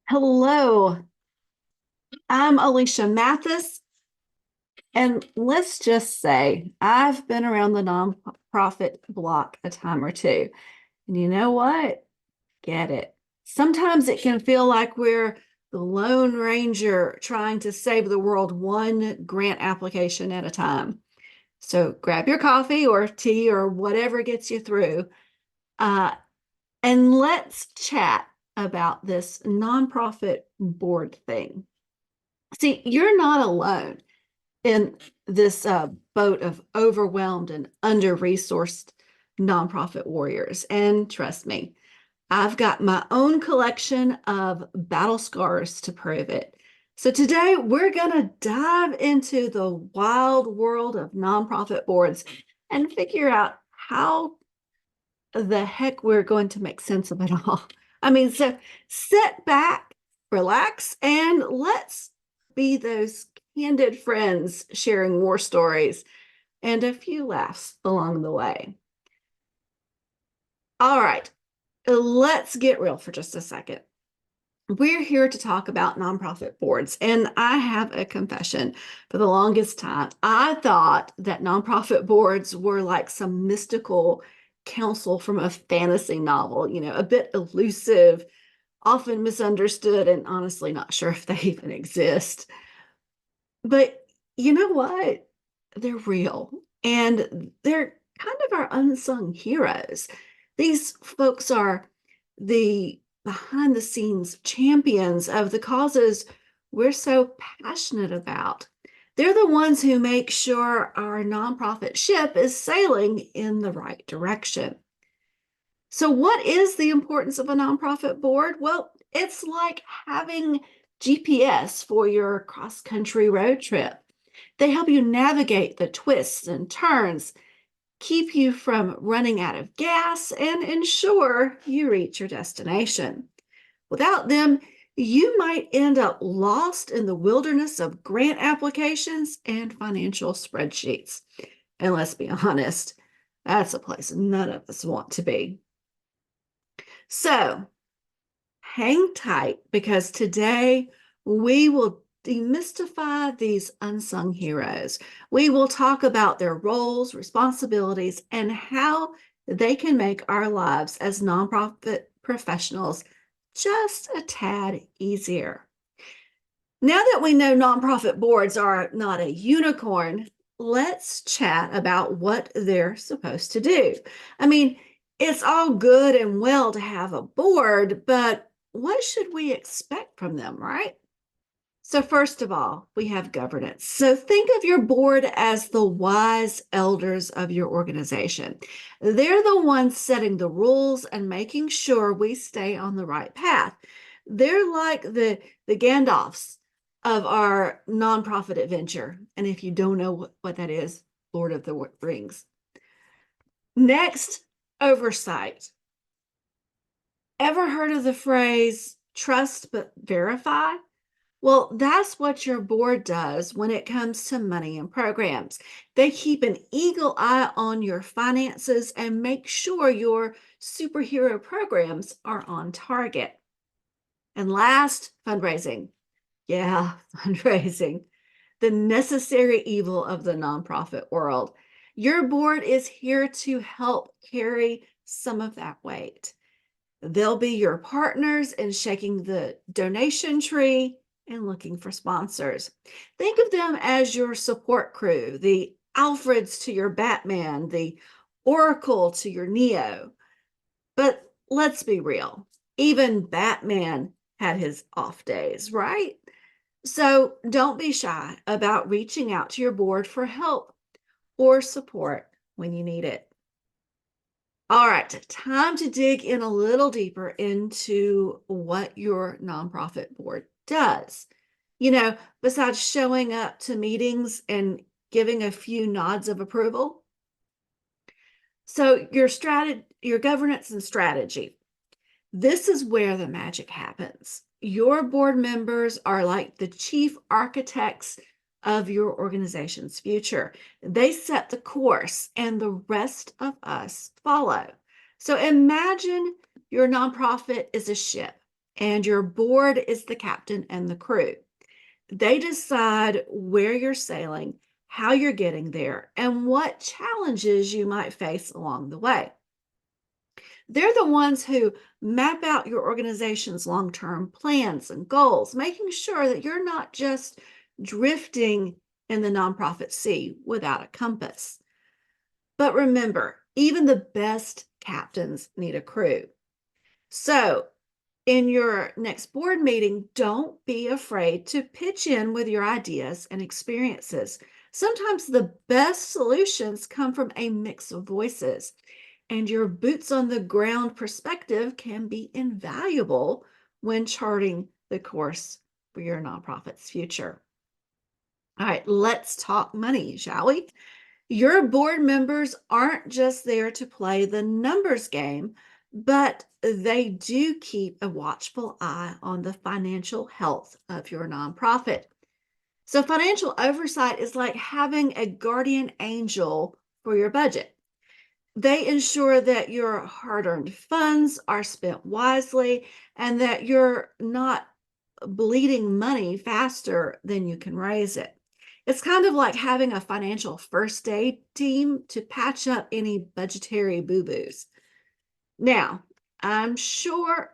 Hello, I'm Alesha Mathis, and let's just say I've been around the nonprofit block a time or two. And you know what? Get it. Sometimes it can feel like we're the Lone Ranger trying to save the world one grant application at a time. So grab your coffee or tea or whatever gets you through, uh, and let's chat about this nonprofit board thing. See, you're not alone in this boat of overwhelmed and under-resourced nonprofit warriors. And trust me, I've got my own collection of battle scars to prove it. So today we're going to dive into the wild world of nonprofit boards and figure out how the heck we're going to make sense of it all. So sit back, relax, and let's be those candid friends sharing war stories and a few laughs along the way. All right, let's get real for just a second. We're here to talk about nonprofit boards, and I have a confession. For the longest time, I thought that nonprofit boards were like some mystical council from a fantasy novel, a bit elusive, often misunderstood, and honestly not sure if they even exist. But you know what? They're real, and they're kind of our unsung heroes. These folks are the behind the scenes champions of the causes we're so passionate about. They're the ones who make sure our nonprofit ship is sailing in the right direction. So, what is the importance of a nonprofit board? Well, it's like having GPS for your cross country road trip. They help you navigate the twists and turns, keep you from running out of gas, and ensure you reach your destination. Without them, you might end up lost in the wilderness of grant applications and financial spreadsheets. And let's be honest, that's a place none of us want to be. So hang tight because today we will demystify these unsung heroes. We will talk about their roles, responsibilities, and how they can make our lives as nonprofit professionals just a tad easier. Now that we know nonprofit boards are not a unicorn, let's chat about what they're supposed to do. I mean, it's all good and well to have a board, but what should we expect from them, right? So, first of all, we have governance. So, think of your board as the wise elders of your organization. They're the ones setting the rules and making sure we stay on the right path. They're like the Gandalfs of our nonprofit adventure. And if you don't know what that is, Lord of the Rings. Next, oversight. Ever heard of the phrase trust but verify? Well, that's what your board does when it comes to money and programs. They keep an eagle eye on your finances and make sure your superhero programs are on target. And last, fundraising. Yeah, fundraising, the necessary evil of the nonprofit world. Your board is here to help carry some of that weight. They'll be your partners in shaking the donation tree and looking for sponsors. Think of them as your support crew, the Alfreds to your Batman, the Oracle to your Neo. But let's be real, even Batman had his off days, right? So don't be shy about reaching out to your board for help or support when you need it. All right, time to dig in a little deeper into what your nonprofit board does. Besides showing up to meetings and giving a few nods of approval. So your governance and strategy. This is where the magic happens. Your board members are like the chief architects of your organization's future. They set the course, and the rest of us follow. So imagine your nonprofit is a ship. and your board is the captain and the crew. They decide where you're sailing, how you're getting there, and what challenges you might face along the way. They're the ones who map out your organization's long-term plans and goals, making sure that you're not just drifting in the nonprofit sea without a compass. But remember, even the best captains need a crew. So, in your next board meeting, don't be afraid to pitch in with your ideas and experiences. Sometimes the best solutions come from a mix of voices, and your boots on the ground perspective can be invaluable when charting the course for your nonprofit's future. All right, let's talk money, shall we? Your board members aren't just there to play the numbers game, but they do keep a watchful eye on the financial health of your nonprofit. So, financial oversight is like having a guardian angel for your budget. They ensure that your hard earned funds are spent wisely and that you're not bleeding money faster than you can raise it. It's kind of like having a financial first aid team to patch up any budgetary boo boos. Now, I'm sure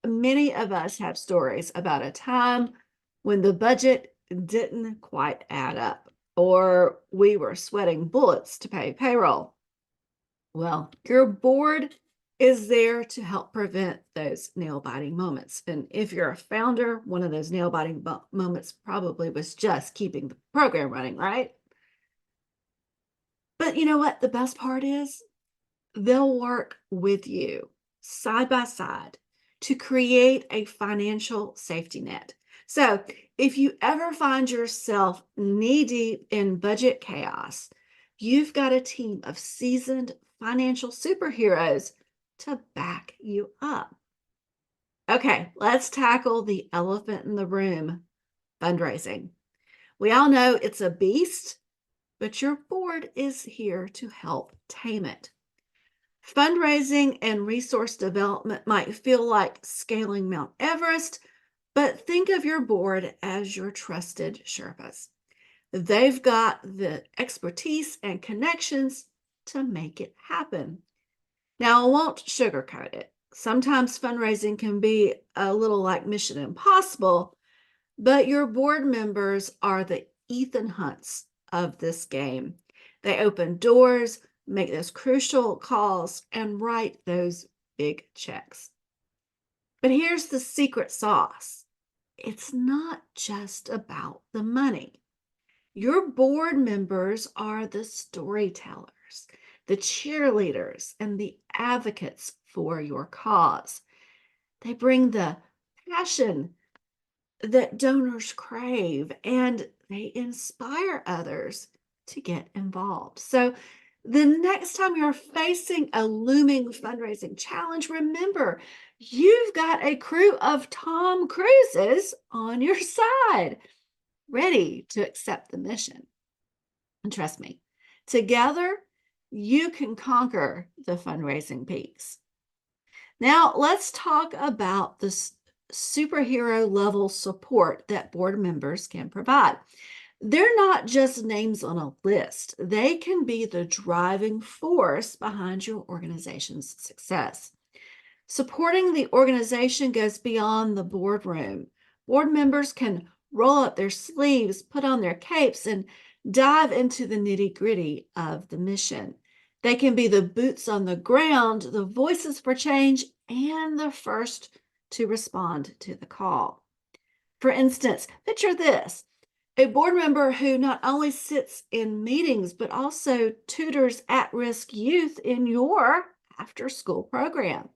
many of us have stories about a time when the budget didn't quite add up, or we were sweating bullets to pay payroll. Well, your board is there to help prevent those nail biting moments. And if you're a founder, one of those nail biting moments probably was just keeping the program running, right? But you know what? The best part is they'll work with you side by side to create a financial safety net. So if you ever find yourself knee deep in budget chaos, you've got a team of seasoned financial superheroes to back you up. Okay, let's tackle the elephant in the room, fundraising. We all know it's a beast, but your board is here to help tame it. Fundraising and resource development might feel like scaling Mount Everest, but think of your board as your trusted Sherpas. They've got the expertise and connections to make it happen. Now, I won't sugarcoat it. Sometimes fundraising can be a little like Mission Impossible, but your board members are the Ethan Hunts of this game. They open doors, make those crucial calls, and write those big checks. But here's the secret sauce. It's not just about the money. Your board members are the storytellers, the cheerleaders, and the advocates for your cause. They bring the passion that donors crave, and they inspire others to get involved. So the next time you're facing a looming fundraising challenge, remember you've got a crew of Tom Cruises on your side, ready to accept the mission. And trust me, together you can conquer the fundraising peaks. Now, let's talk about the superhero level support that board members can provide. They're not just names on a list, they can be the driving force behind your organization's success. Supporting the organization goes beyond the boardroom. Board members can roll up their sleeves, put on their capes, and dive into the nitty gritty of the mission. They can be the boots on the ground, the voices for change, and the first to respond to the call. For instance, picture this: a board member who not only sits in meetings, but also tutors at-risk youth in your after-school program.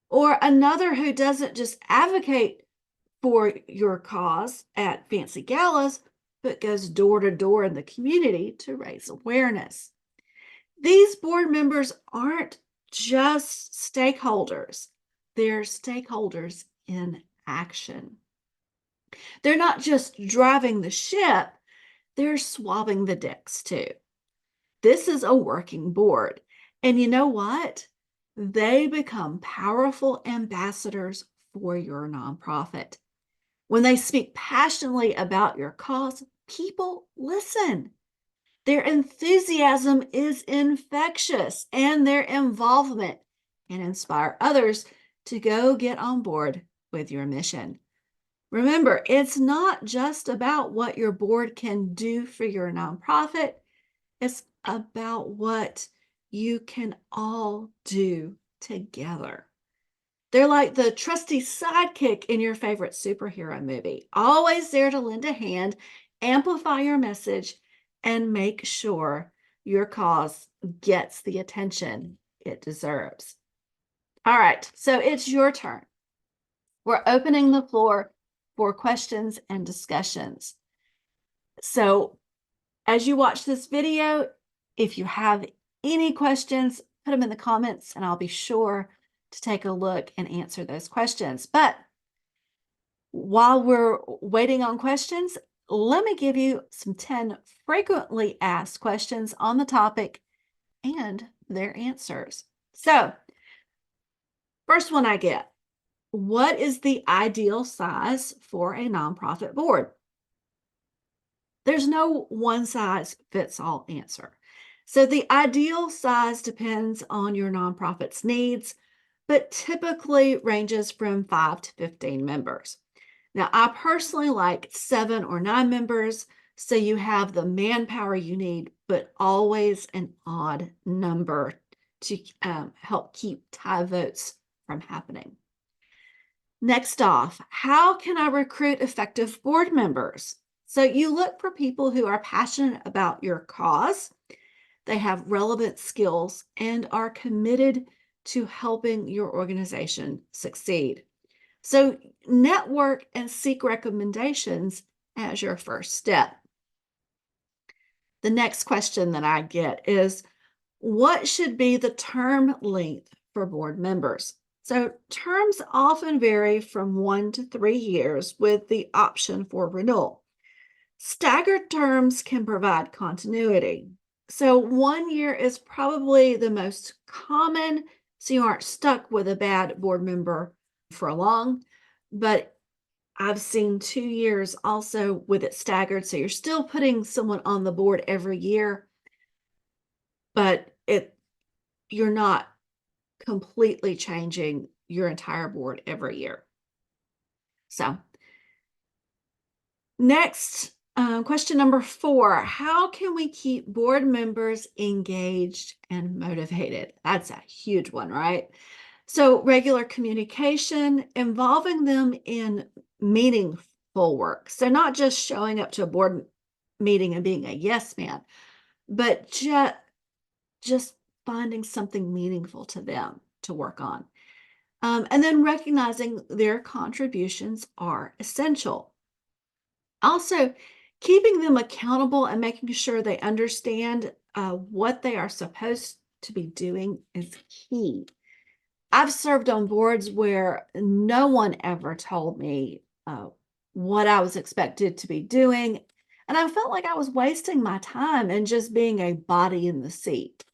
Or another who doesn't just advocate for your cause at fancy galas, but goes door to door in the community to raise awareness. These board members aren't just stakeholders, they're stakeholders in action. They're not just driving the ship, they're swabbing the decks too. This is a working board. And you know what? They become powerful ambassadors for your nonprofit. When they speak passionately about your cause, people listen. Their enthusiasm is infectious, and their involvement can inspire others to go get on board with your mission. Remember, it's not just about what your board can do for your nonprofit, it's about what you can all do together. They're like the trusty sidekick in your favorite superhero movie, always there to lend a hand, amplify your message, and make sure your cause gets the attention it deserves. All right, so it's your turn. We're opening the floor for questions and discussions. So as you watch this video, if you have any questions, put them in the comments and I'll be sure to take a look and answer those questions. But while we're waiting on questions, let me give you some 10 frequently asked questions on the topic and their answers. So, first one I get, what is the ideal size for a nonprofit board? There's no one size fits all answer. So the ideal size depends on your nonprofit's needs, but typically ranges from 5 to 15 members. Now, I personally like 7 or 9 members, so you have the manpower you need, but always an odd number to help keep tie votes from happening. Next off, how can I recruit effective board members? So you look for people who are passionate about your cause, they have relevant skills, and are committed to helping your organization succeed. So network and seek recommendations as your first step. The next question that I get is, what should be the term length for board members? So terms often vary from 1 to 3 years with the option for renewal. Staggered terms can provide continuity. So 1 year is probably the most common, so you aren't stuck with a bad board member for long. But I've seen 2 years also with it staggered, so you're still putting someone on the board every year, but you're not completely changing your entire board every year. So next, question number 4, how can we keep board members engaged and motivated? That's a huge one, right? So regular communication, involving them in meaningful work. So not just showing up to a board meeting and being a yes man, but just finding something meaningful to them to work on. And then recognizing their contributions are essential. Also, keeping them accountable and making sure they understand what they are supposed to be doing is key. I've served on boards where no one ever told me what I was expected to be doing, and I felt like I was wasting my time and just being a body in the seat.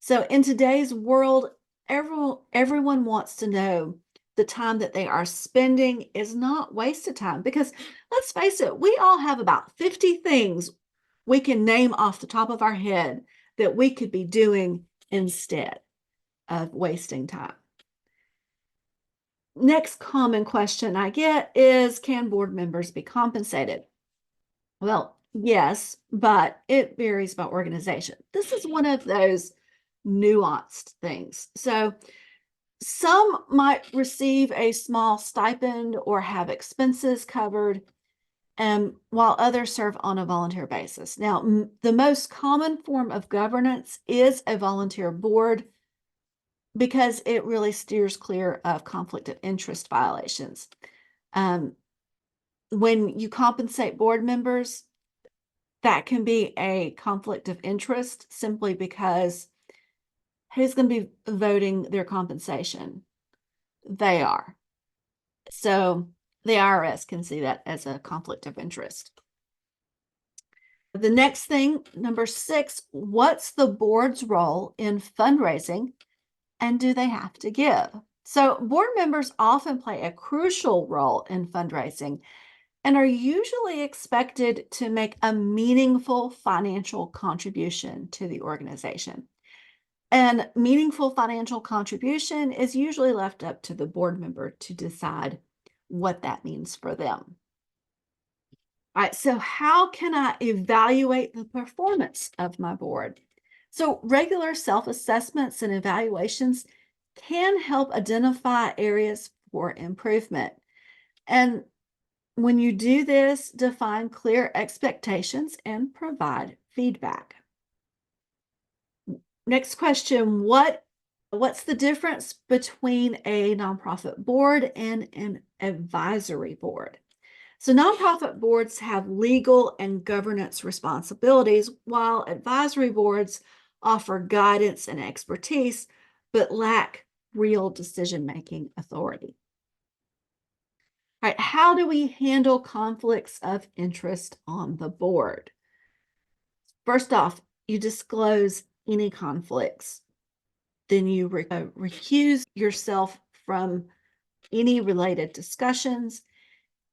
So in today's world, everyone wants to know the time that they are spending is not wasted time, because let's face it, we all have about 50 things we can name off the top of our head that we could be doing instead of wasting time. Next common question I get is, can board members be compensated? Well, yes, but it varies by organization. This is one of those nuanced things. So some might receive a small stipend or have expenses covered, while others serve on a volunteer basis. Now, the most common form of governance is a volunteer board, because it really steers clear of conflict of interest violations. When you compensate board members, that can be a conflict of interest simply because who's going to be voting their compensation? They are. So the IRS can see that as a conflict of interest. The next thing, number 6, what's the board's role in fundraising, and do they have to give? So, board members often play a crucial role in fundraising and are usually expected to make a meaningful financial contribution to the organization. And meaningful financial contribution is usually left up to the board member to decide what that means for them. All right, so how can I evaluate the performance of my board? So, regular self assessments and evaluations can help identify areas for improvement. And when you do this, define clear expectations and provide feedback. Next question, what's the difference between a nonprofit board and an advisory board? So nonprofit boards have legal and governance responsibilities, while advisory boards offer guidance and expertise, but lack real decision-making authority. All right, how do we handle conflicts of interest on the board? First off, you disclose any conflicts. Then you recuse yourself from any related discussions.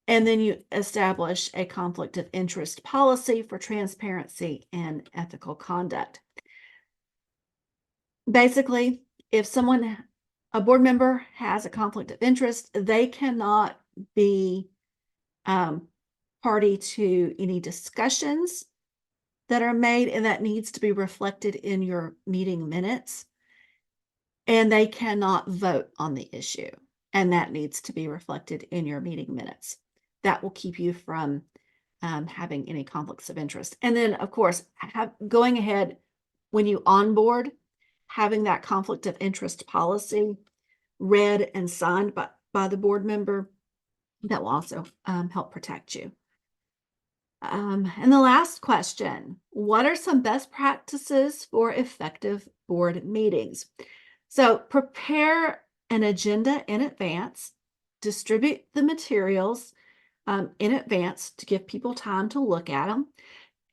And then you establish a conflict of interest policy for transparency and ethical conduct. Basically, if a board member has a conflict of interest, they cannot be party to any discussions that are made, and that needs to be reflected in your meeting minutes. And they cannot vote on the issue, and that needs to be reflected in your meeting minutes. That will keep you from having any conflicts of interest. And then, of course, going ahead when you onboard, having that conflict of interest policy read and signed by the board member, that will also help protect you. And the last question, what are some best practices for effective board meetings? So prepare an agenda in advance, distribute the materials in advance to give people time to look at them,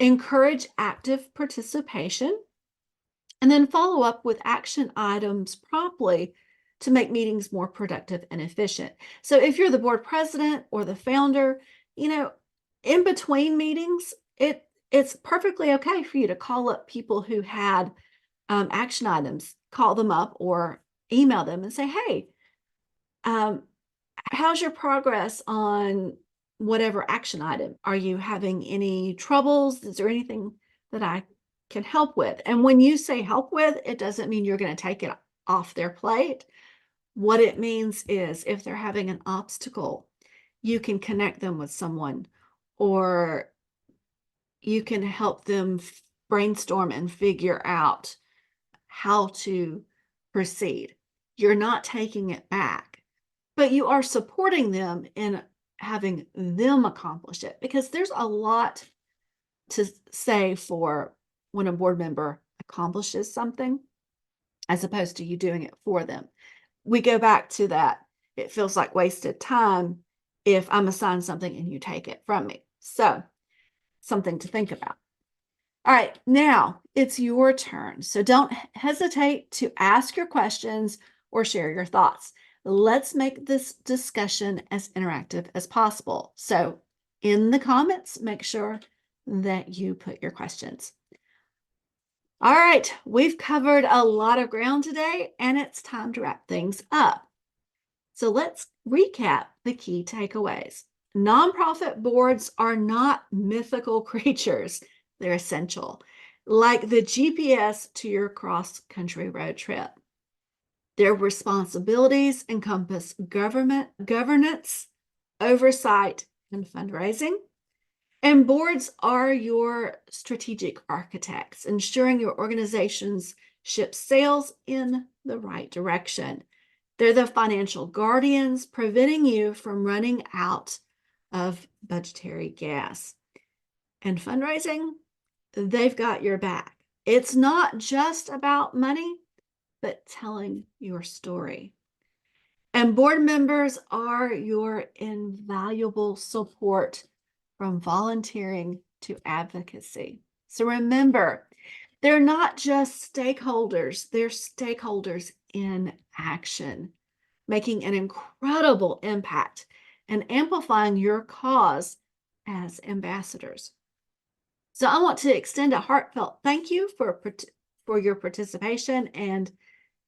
encourage active participation, and then follow up with action items promptly to make meetings more productive and efficient. So if you're the board president or the founder, in between meetings, it's perfectly okay for you to call up people who had action items, call them up or email them and say, hey, how's your progress on whatever action item? Are you having any troubles? Is there anything that I can help with? And when you say help with, it doesn't mean you're going to take it off their plate. What it means is if they're having an obstacle, you can connect them with someone, or you can help them brainstorm and figure out how to proceed. You're not taking it back, but you are supporting them in having them accomplish it, because there's a lot to say for when a board member accomplishes something as opposed to you doing it for them. We go back to that. It feels like wasted time if I'm assigned something and you take it from me. So, something to think about. All right, now it's your turn. So don't hesitate to ask your questions or share your thoughts. Let's make this discussion as interactive as possible. So in the comments, make sure that you put your questions. All right, we've covered a lot of ground today, and it's time to wrap things up. So let's recap the key takeaways. Nonprofit boards are not mythical creatures. They're essential, like the GPS to your cross-country road trip. Their responsibilities encompass governance, oversight, and fundraising. And boards are your strategic architects, ensuring your organization's ship sails in the right direction. They're the financial guardians, preventing you from running out of budgetary gas. And fundraising, they've got your back. It's not just about money, but telling your story. And board members are your invaluable support, from volunteering to advocacy. So remember, they're not just stakeholders, they're stakeholders in action. making an incredible impact and amplifying your cause as ambassadors. So I want to extend a heartfelt thank you for your participation and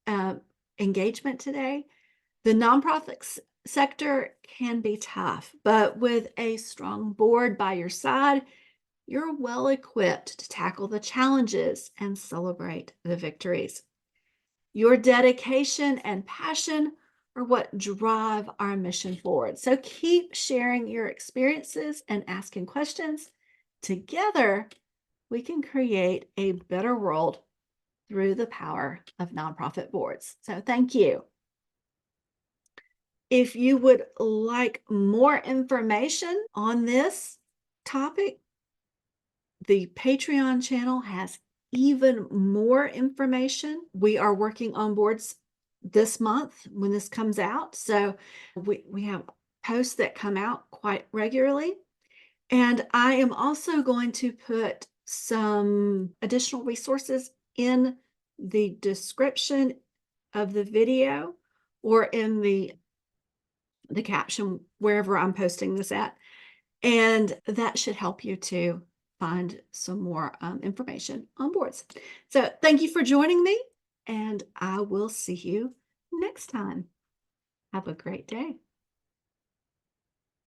uh, engagement today. The nonprofit sector can be tough, but with a strong board by your side, you're well equipped to tackle the challenges and celebrate the victories. Your dedication and passion are what drive our mission forward. So keep sharing your experiences and asking questions. Together, we can create a better world through the power of nonprofit boards. So thank you. If you would like more information on this topic, the Patreon channel has even more information. We are working on boards this month when this comes out. So we have posts that come out quite regularly. And I am also going to put some additional resources in the description of the video or in the caption, wherever I'm posting this at. And that should help you to find some more information on boards. So thank you for joining me, and I will see you next time. Have a great day.